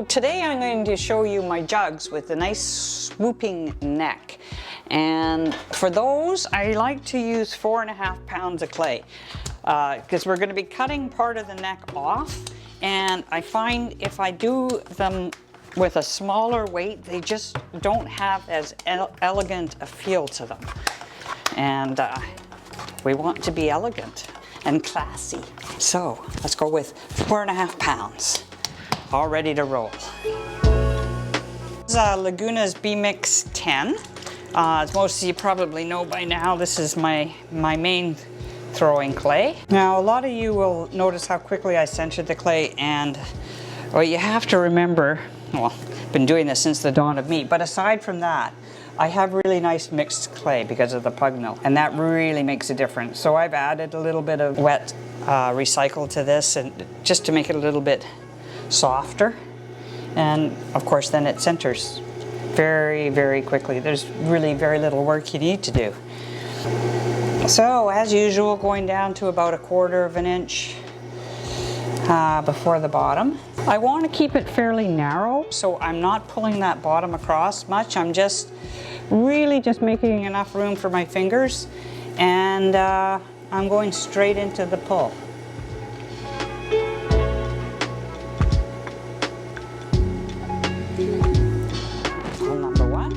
today I'm going to show you my jugs with a nice swooping neck. And for those, I like to use 4.5 pounds of clay because we're going to be cutting part of the neck off. And I find if I do them with a smaller weight, they just don't have as elegant a feel to them. And we want to be elegant and classy. So let's go with 4.5 pounds, all ready to roll. This is Laguna's B-Mix 10. As most of you probably know by now, this is my main throwing clay. Now a lot of you will notice how quickly I centered the clay, and what you have to remember, well, I've been doing this since the dawn of me, but aside from that, I have really nice mixed clay because of the pug mill, and that really makes a difference. So I've added a little bit of wet recycle to this, and just to make it a little bit softer. And of course then it centers very, very quickly. There's really very little work you need to do. So as usual, going down to about 1/4 inch before the bottom. I want to keep it fairly narrow, so I'm not pulling that bottom across much. I'm just really just making enough room for my fingers, and I'm going straight into the pull. Pull number 1.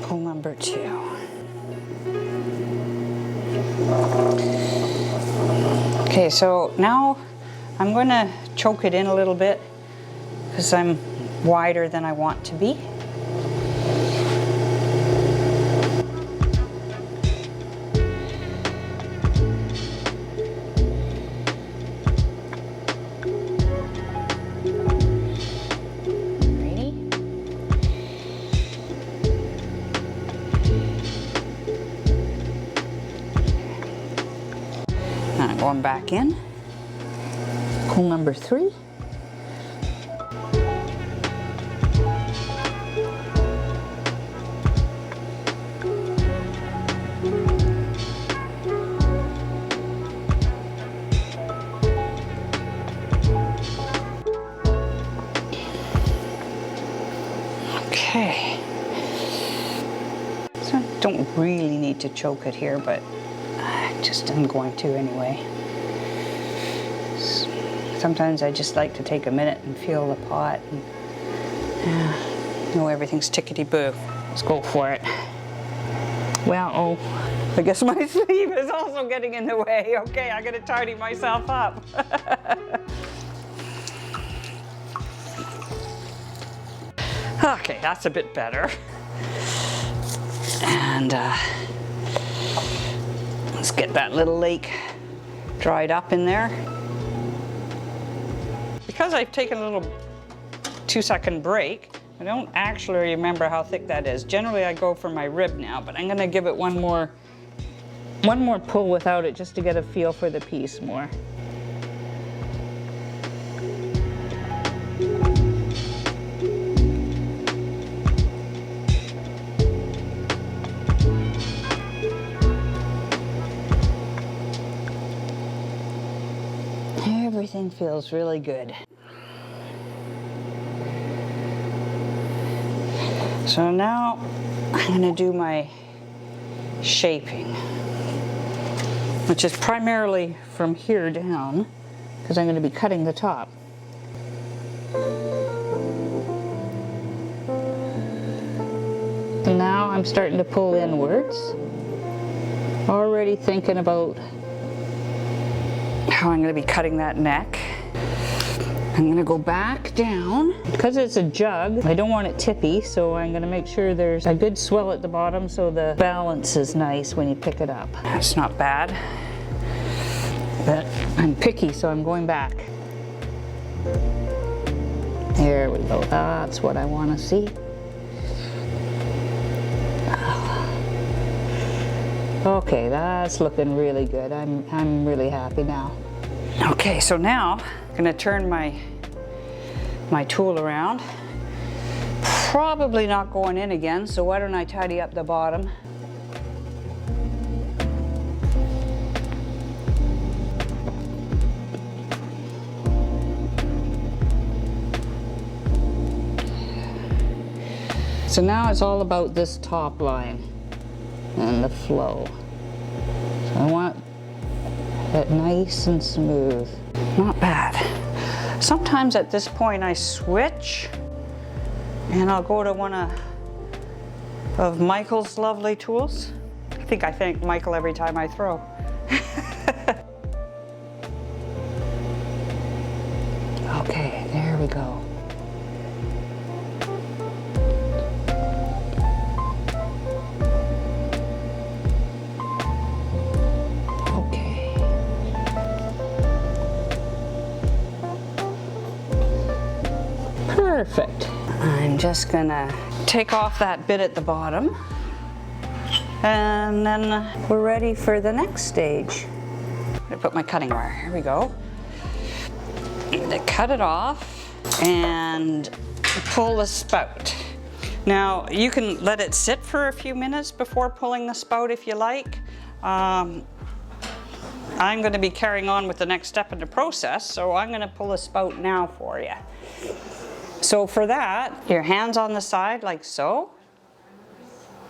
Pull number 2. Okay, so now I'm going to choke it in a little bit because I'm wider than I want to be. Going back in, pull number 3. Okay, so I don't really need to choke it here, but I just am going to anyway. Sometimes I just like to take a minute and feel the pot and know everything's tickety-boo. Let's go for it. Well, oh, I guess my sleeve is also getting in the way. Okay, I gotta tidy myself up. Okay, that's a bit better. And let's get that little lake dried up in there. Because I've taken a little 2-second break, I don't actually remember how thick that is. Generally I go for my rib now, but I'm going to give it one more pull without it just to get a feel for the piece more. Everything feels really good. So now I'm going to do my shaping, which is primarily from here down, because I'm going to be cutting the top. And now I'm starting to pull inwards, already thinking about how I'm going to be cutting that neck. I'm going to go back down. Because it's a jug, I don't want it tippy, so I'm going to make sure there's a good swell at the bottom so the balance is nice when you pick it up. That's not bad, but I'm picky, so I'm going back. There we go. That's what I want to see. Okay, that's looking really good. I'm really happy now. Okay, so now I'm gonna turn my tool around. Probably not going in again, so why don't I tidy up the bottom? So now it's all about this top line and the flow. So I want it nice and smooth. Not bad. Sometimes at this point I switch and I'll go to one of Michael's lovely tools. I think I thank Michael every time I throw. Okay, there we go. Perfect. I'm just gonna take off that bit at the bottom and then we're ready for the next stage. I'm gonna put my cutting wire, here we go. I'm gonna cut it off and pull the spout. Now you can let it sit for a few minutes before pulling the spout if you like. I'm going to be carrying on with the next step in the process, so I'm going to pull the spout now for you. So for that, your hands on the side like so,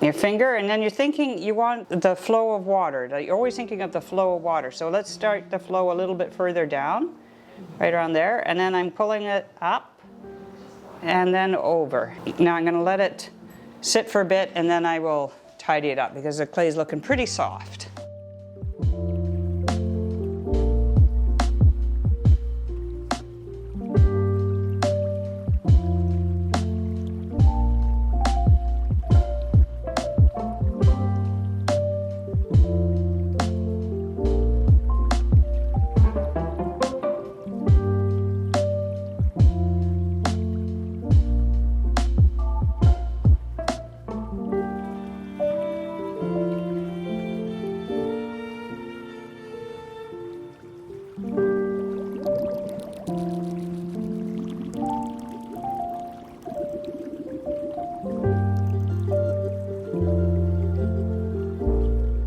your finger, and then you're thinking you want the flow of water. You're always thinking of the flow of water. So let's start the flow a little bit further down, right around there, and then I'm pulling it up and then over. Now I'm going to let it sit for a bit and then I will tidy it up because the clay is looking pretty soft.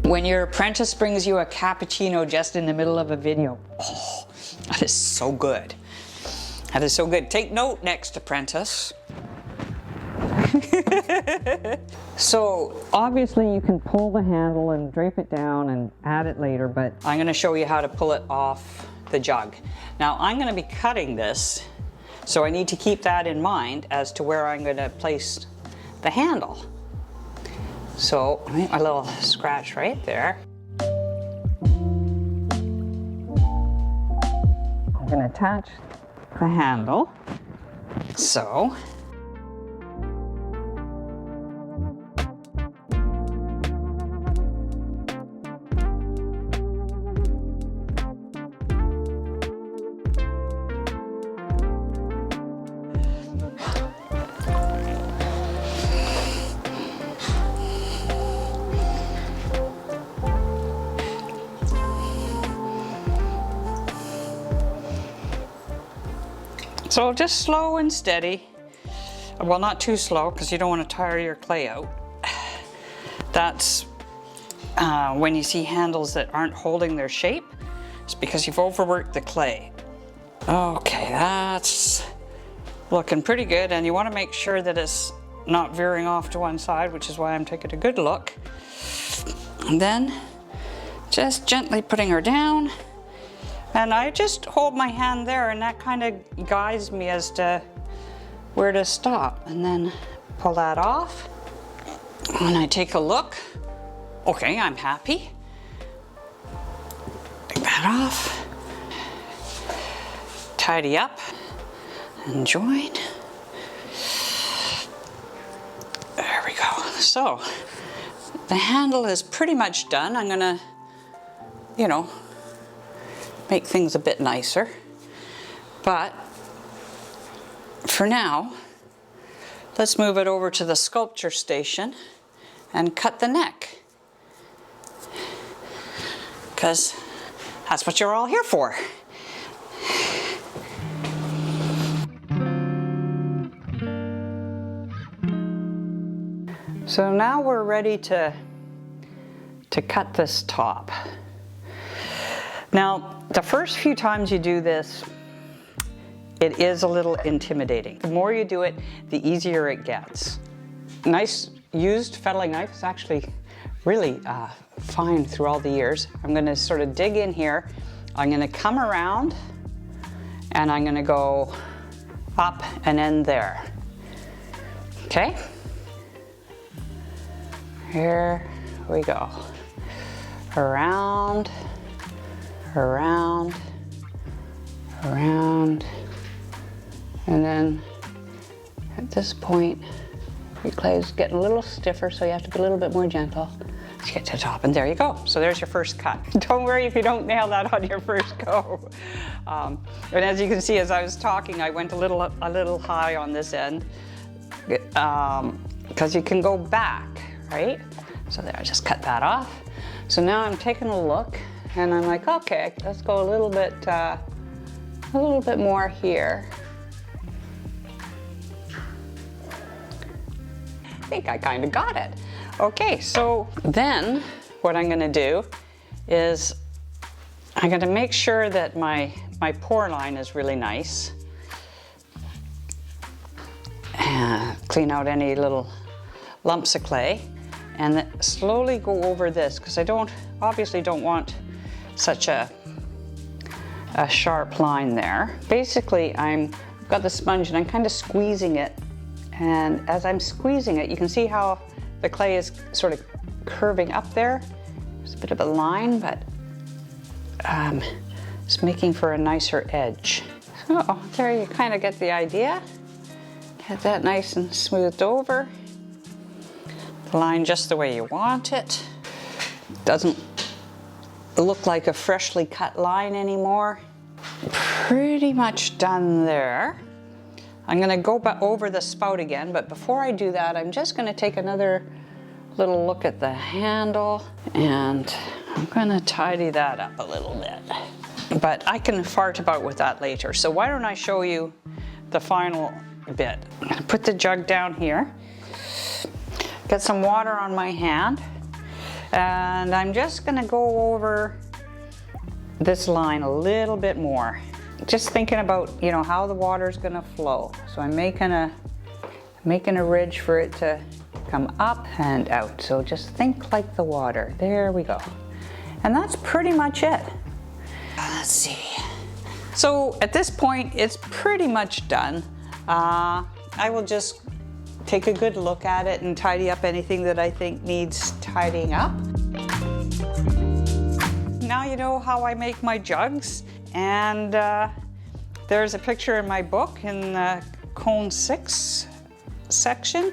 When your apprentice brings you a cappuccino just in the middle of a video, oh, that is so good. That is so good. Take note, next apprentice. So obviously you can pull the handle and drape it down and add it later, but I'm going to show you how to pull it off the jug. Now I'm going to be cutting this, so I need to keep that in mind as to where I'm going to place the handle. So I make my little scratch right there. I'm going to attach the handle. So just slow and steady. Well, not too slow because you don't want to tire your clay out. That's when you see handles that aren't holding their shape, it's because you've overworked the clay. Okay, that's looking pretty good, and you want to make sure that it's not veering off to one side, which is why I'm taking a good look. And then just gently putting her down. And I just hold my hand there and that kind of guides me as to where to stop. And then pull that off. And I take a look. Okay, I'm happy. Take that off. Tidy up and join. There we go. So the handle is pretty much done. I'm gonna, make things a bit nicer. But for now, let's move it over to the sculpture station and cut the neck. because that's what you're all here for. So now we're ready to cut this top. Now, the first few times you do this, it is a little intimidating. The more you do it, the easier it gets. Nice used fettling knife is actually really fine through all the years. I'm gonna sort of dig in here. I'm gonna come around and I'm gonna go up and end there. Okay? Here we go. Around, around, around. And then at this point, your clay is getting a little stiffer, so you have to be a little bit more gentle. Let's get to the top, and there you go. So there's your first cut. Don't worry if you don't nail that on your first go. And as you can see, as I was talking, I went a little high on this end, because you can go back, right? So there, I just cut that off. So now I'm taking a look, and I'm like, okay, let's go a little bit more here. I think I kind of got it. Okay, so then what I'm gonna do is I'm gonna make sure that my pour line is really nice. And clean out any little lumps of clay. And then slowly go over this, because I obviously don't want such a sharp line there. Basically, I've got the sponge and I'm kind of squeezing it. And as I'm squeezing it, you can see how the clay is sort of curving up there. There's a bit of a line, but it's making for a nicer edge. So there you kind of get the idea. Get that nice and smoothed over. Line just the way you want it. Doesn't look like a freshly cut line anymore. Pretty much done there. I'm gonna go back over the spout again, but before I do that, I'm just gonna take another little look at the handle, and I'm gonna tidy that up a little bit. But I can fart about with that later. So why don't I show you the final bit. I'm gonna put the jug down here. Get some water on my hand, and I'm just gonna go over this line a little bit more. Just thinking about, how the water's gonna flow. So I'm making a ridge for it to come up and out. So just think like the water. There we go. And that's pretty much it. Let's see. So at this point, it's pretty much done. I will just take a good look at it and tidy up anything that I think needs tidying up. Now you know how I make my jugs, and there's a picture in my book in the cone 6 section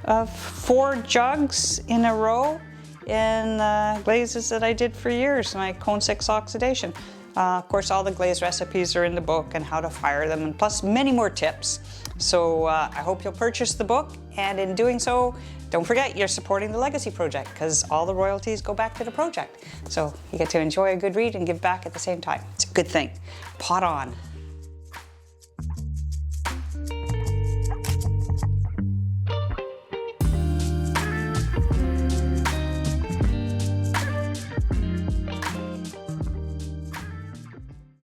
of 4 jugs in a row in glazes that I did for years, my cone 6 oxidation. Of course, all the glaze recipes are in the book and how to fire them, and plus many more tips. So I hope you'll purchase the book, and in doing so, don't forget you're supporting the Legacy Project, because all the royalties go back to the project. So you get to enjoy a good read and give back at the same time. It's a good thing. Pot on.